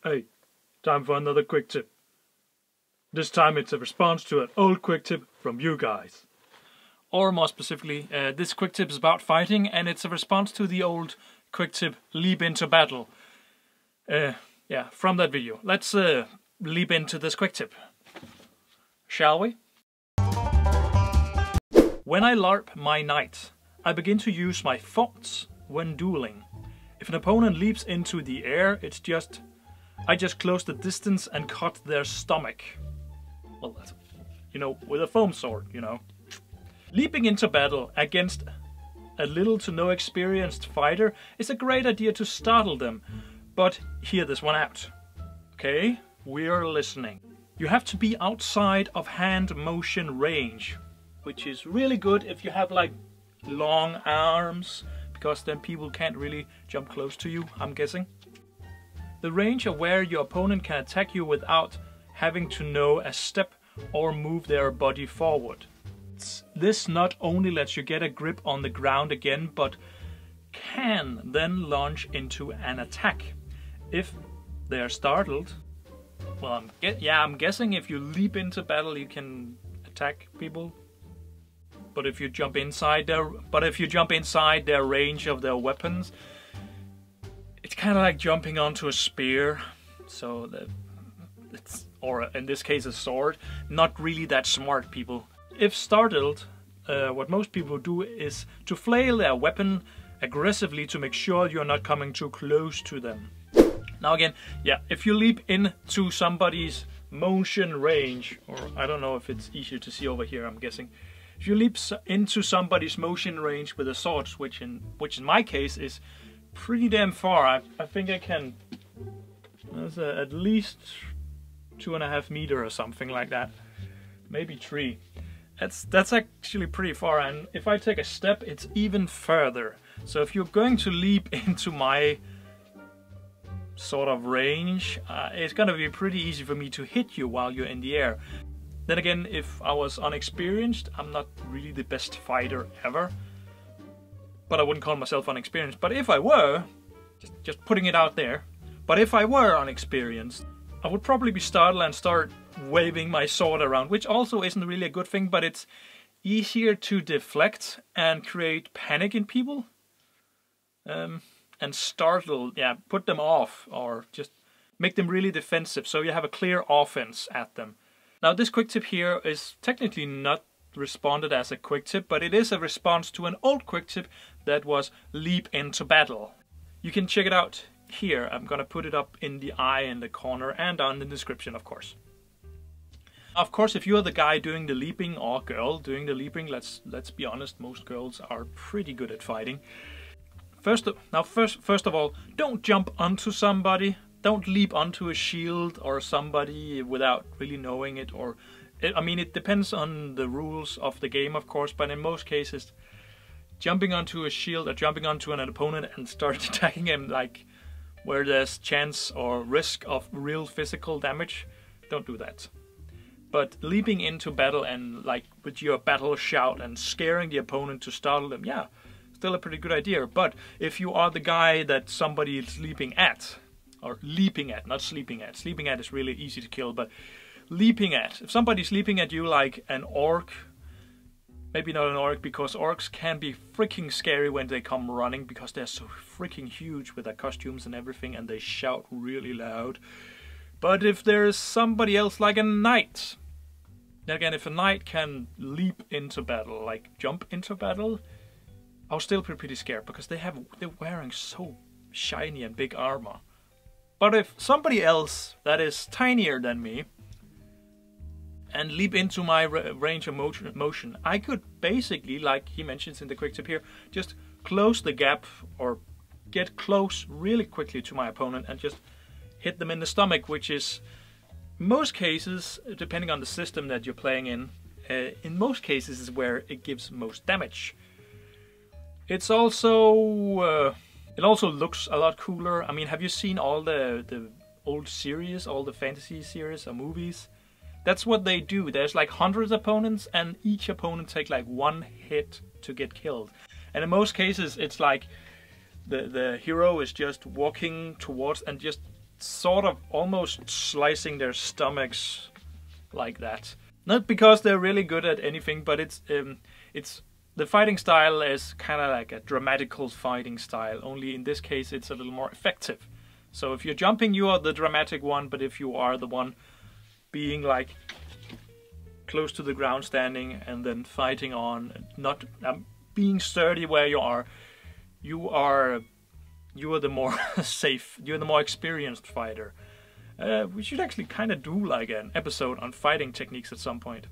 Hey, time for another quick tip. This time it's a response to an old quick tip from you guys. Or more specifically, this quick tip is about fighting, and it's a response to the old quick tip, leap into battle. Yeah, from that video. Let's leap into this quick tip. Shall we? When I LARP my knight, I begin to use my thoughts when dueling. If an opponent leaps into the air, I just close the distance and cut their stomach. Well, that's, with a foam sword, Leaping into battle against a little to no experienced fighter is a great idea to startle them, but hear this one out. Okay, we're listening. You have to be outside of hand motion range, which is really good if you have like long arms, because then people can't really jump close to you, I'm guessing. The range of where your opponent can attack you without having to know a step or move their body forward. This not only lets you get a grip on the ground again, but can then launch into an attack. If they are startled, well, I'm guessing if you leap into battle you can attack people. But if you jump inside their range of their weapons, it's kind of like jumping onto a spear. So or in this case a sword. Not really that smart, people. If startled, what most people do is to flail their weapon aggressively to make sure you're not coming too close to them. Now again, yeah, if you leap into somebody's motion range, or I don't know if it's easier to see over here, I'm guessing. If you leap into somebody's motion range with a sword, which in my case is pretty damn far. I think I can. That's at least 2.5 meters or something like that, maybe 3. That's actually pretty far, and if I take a step, it's even further. So if you're going to leap into my sort of range, it's gonna be pretty easy for me to hit you while you're in the air. Then again, if I was unexperienced, I'm not really the best fighter ever. But I wouldn't call myself unexperienced. But if I were, just putting it out there, but if I were unexperienced, I would probably be startled and start waving my sword around, which also isn't really a good thing, but it's easier to deflect and create panic in people. And startle, yeah, put them off, or just make them really defensive, so you have a clear offense at them. Now this quick tip here is technically not responded as a quick tip, but it is a response to an old quick tip that was leap into battle. You can check it out here. I'm gonna put it up in the eye in the corner and down in the description, of course. Of course, if you're the guy doing the leaping, or girl doing the leaping, let's be honest, most girls are pretty good at fighting. First of all, don't jump onto somebody. Don't leap onto a shield or somebody without really knowing it, or I mean, it depends on the rules of the game, of course, but in most cases, jumping onto a shield or jumping onto an opponent and start attacking him like where there's chance or risk of real physical damage, don't do that. But leaping into battle and like with your battle shout and scaring the opponent to startle them, yeah, still a pretty good idea. But if you are the guy that somebody is leaping at, or leaping at, not sleeping at. Sleeping at is really easy to kill, but leaping at. If somebody's leaping at you like an orc, maybe not an orc, because orcs can be freaking scary when they come running, because they're so freaking huge with their costumes and everything, and they shout really loud. But if there's somebody else like a knight, then again, if a knight can leap into battle, like jump into battle, I'll still be pretty scared, because they're wearing so shiny and big armor. But if somebody else that is tinier than me and leap into my range of motion, I could basically, like he mentions in the quick tip here, just close the gap or get close really quickly to my opponent and just hit them in the stomach, which is, in most cases, depending on the system that you're playing in most cases is where it gives most damage. It's also... it also looks a lot cooler. I mean, have you seen all the old series, all the fantasy series or movies? That's what they do. There's like hundreds of opponents, and each opponent takes like 1 hit to get killed. And in most cases, it's like the hero is just walking towards and just sort of almost slicing their stomachs like that. Not because they're really good at anything, but it's the fighting style is kind of like a dramatical fighting style. Only in this case, it's a little more effective. So if you're jumping, you are the dramatic one, but if you are the one being like close to the ground standing and then fighting on, not being sturdy where you are the more safe, you're the more experienced fighter. We should actually kind of do like an episode on fighting techniques at some point.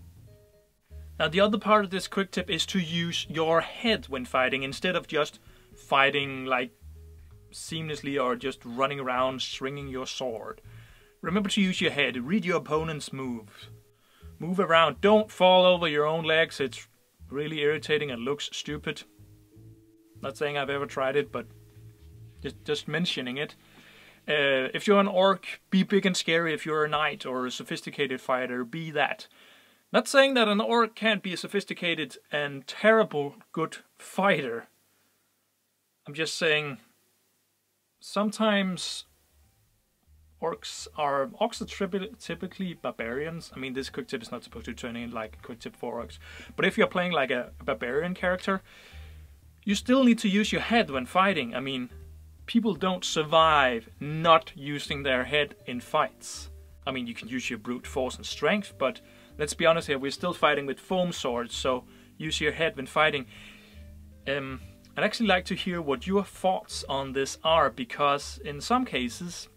Now the other part of this quick tip is to use your head when fighting instead of just fighting like seamlessly or just running around swinging your sword. Remember to use your head, read your opponent's moves. Move around, don't fall over your own legs, it's really irritating and looks stupid. Not saying I've ever tried it, but just mentioning it. If you're an orc, be big and scary. If you're a knight or a sophisticated fighter, be that. Not saying that an orc can't be a sophisticated and terrible good fighter. I'm just saying sometimes orcs are typically barbarians. I mean, this quick tip is not supposed to turn in like a quick tip for orcs. But if you're playing like a barbarian character, you still need to use your head when fighting. I mean, people don't survive not using their head in fights. I mean, you can use your brute force and strength, but let's be honest here, we're still fighting with foam swords, so use your head when fighting. I'd actually like to hear what your thoughts on this are, because in some cases,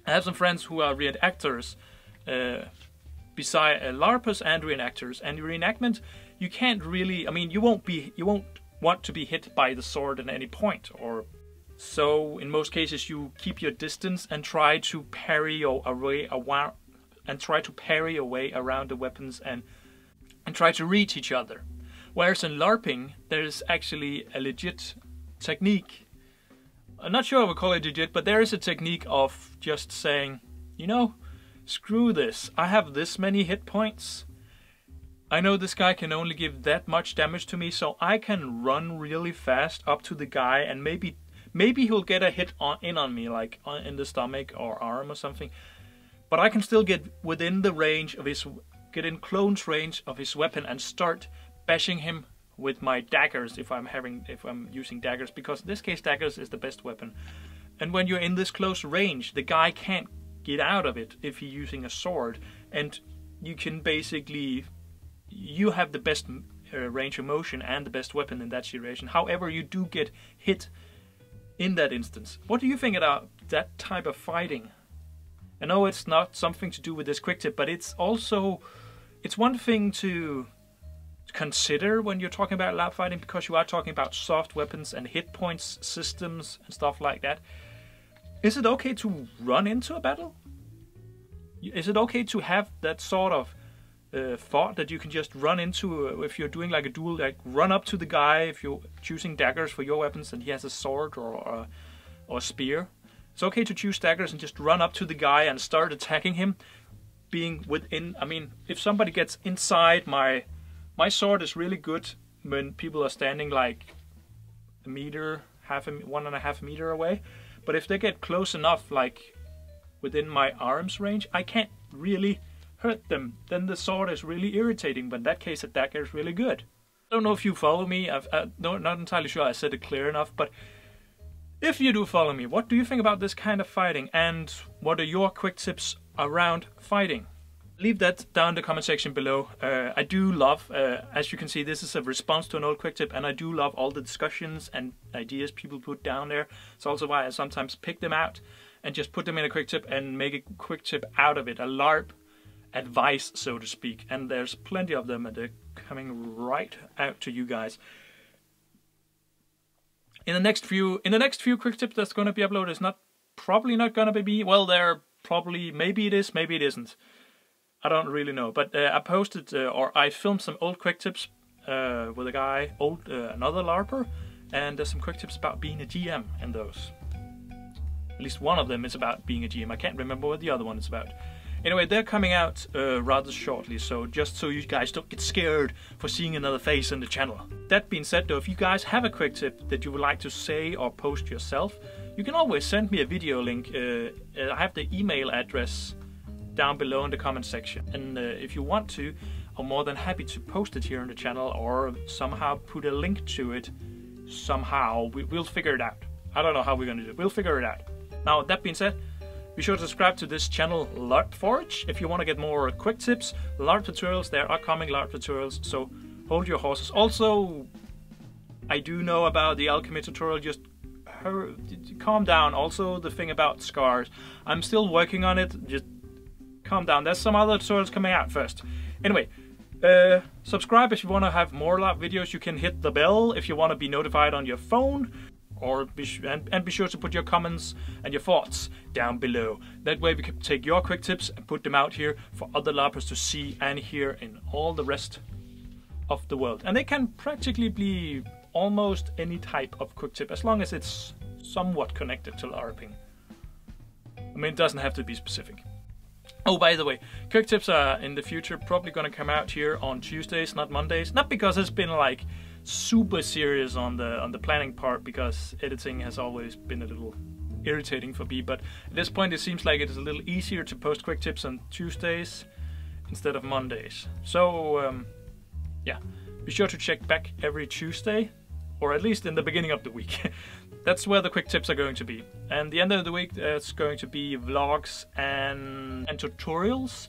I have some friends who are reenactors, beside LARPers and reenactors, and reenactment, you can't really, I mean, you won't want to be hit by the sword at any point, or so in most cases you keep your distance and try to parry your way around the weapons and try to reach each other. Whereas in LARPing, there's actually a legit technique. I'm not sure I would call it legit, but there is a technique of just saying, you know, screw this. I have this many hit points. I know this guy can only give that much damage to me, so I can run really fast up to the guy and maybe he'll get a hit on me, like in the stomach or arm or something. But I can still get within the range of get in close range of his weapon and start bashing him with my daggers if I'm using daggers, because in this case daggers is the best weapon. And when you're in this close range, the guy can't get out of it if he's using a sword, and you can basically, you have the best range of motion and the best weapon in that situation. However, you do get hit in that instance. What do you think about that type of fighting? I know it's not something to do with this quick tip, but it's one thing to consider when you're talking about lab fighting, because you are talking about soft weapons and hit points systems and stuff like that. Is it okay to run into a battle? Is it okay to have that sort of thought that you can just run into, if you're doing like a duel, like run up to the guy if you're choosing daggers for your weapons and he has a sword or a spear? It's okay to choose daggers and just run up to the guy and start attacking him, being within, I mean, if somebody gets inside, my sword is really good when people are standing like a meter, 1.5 meter away, but if they get close enough, like within my arm's range, I can't really hurt them. Then the sword is really irritating, but in that case a dagger is really good. I don't know if you follow me, I'm not entirely sure I said it clear enough, but if you do follow me, what do you think about this kind of fighting, and what are your quick tips around fighting? Leave that down in the comment section below. I do love, as you can see, this is a response to an old quick tip, and I do love all the discussions and ideas people put down there. It's also why I sometimes pick them out and just put them in a quick tip and make a quick tip out of it, a LARP advice, so to speak. And there's plenty of them, and they're coming right out to you guys. In the next few quick tips that's going to be uploaded, it's probably not going to be, well, they're probably, maybe it is, maybe it isn't. I don't really know, but I posted or I filmed some old quick tips with a guy, another LARPer, and there's some quick tips about being a GM in those. At least one of them is about being a GM. I can't remember what the other one is about. Anyway, they're coming out rather shortly, so just so you guys don't get scared for seeing another face on the channel. That being said though, if you guys have a quick tip that you would like to say or post yourself, you can always send me a video link. I have the email address down below in the comment section, and if you want to, I'm more than happy to post it here on the channel or somehow put a link to it somehow. We'll figure it out. I don't know how we're gonna do it. We'll figure it out. Now, that being said, be sure to subscribe to this channel, LarpForge, if you want to get more quick tips, LARP tutorials. There are coming LARP tutorials, so hold your horses. Also, I do know about the alchemy tutorial, just calm down. Also, the thing about scars, I'm still working on it, just calm down. There's some other tutorials coming out first. Anyway, subscribe if you want to have more LARP videos. You can hit the bell if you want to be notified on your phone. Or be sure to put your comments and your thoughts down below. That way we can take your quick tips and put them out here for other LARPers to see and hear in all the rest of the world. And they can practically be almost any type of quick tip as long as it's somewhat connected to LARPing. I mean, it doesn't have to be specific. Oh, by the way, quick tips are in the future probably going to come out here on Tuesdays, not Mondays. Not because it's been like super serious on the planning part, because editing has always been a little irritating for me, but at this point it seems like it is a little easier to post quick tips on Tuesdays instead of Mondays. So yeah, be sure to check back every Tuesday, or at least in the beginning of the week. That's where the quick tips are going to be. And the end of the week it's going to be vlogs and tutorials.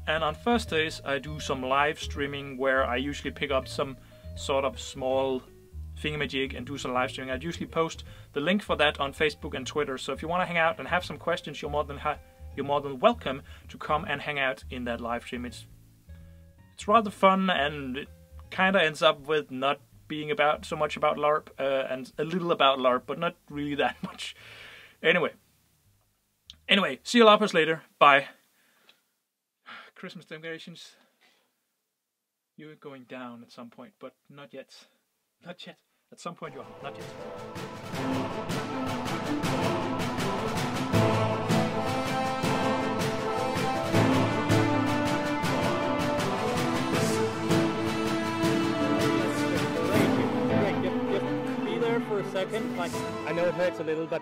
And on Thursdays I do some live streaming where I usually pick up some sort of small thingamajig and do some live streaming. I'd usually post the link for that on Facebook and Twitter. So if you want to hang out and have some questions, you're more than welcome to come and hang out in that live stream. It's rather fun, and it kind of ends up with not being about so much about LARP and a little about LARP, but not really that much. Anyway, see you LARPers later. Bye. Christmas decorations. You're going down at some point, but not yet. Not yet. At some point you are. Not yet. Great. Just be there for a second. Like, I know it hurts a little, but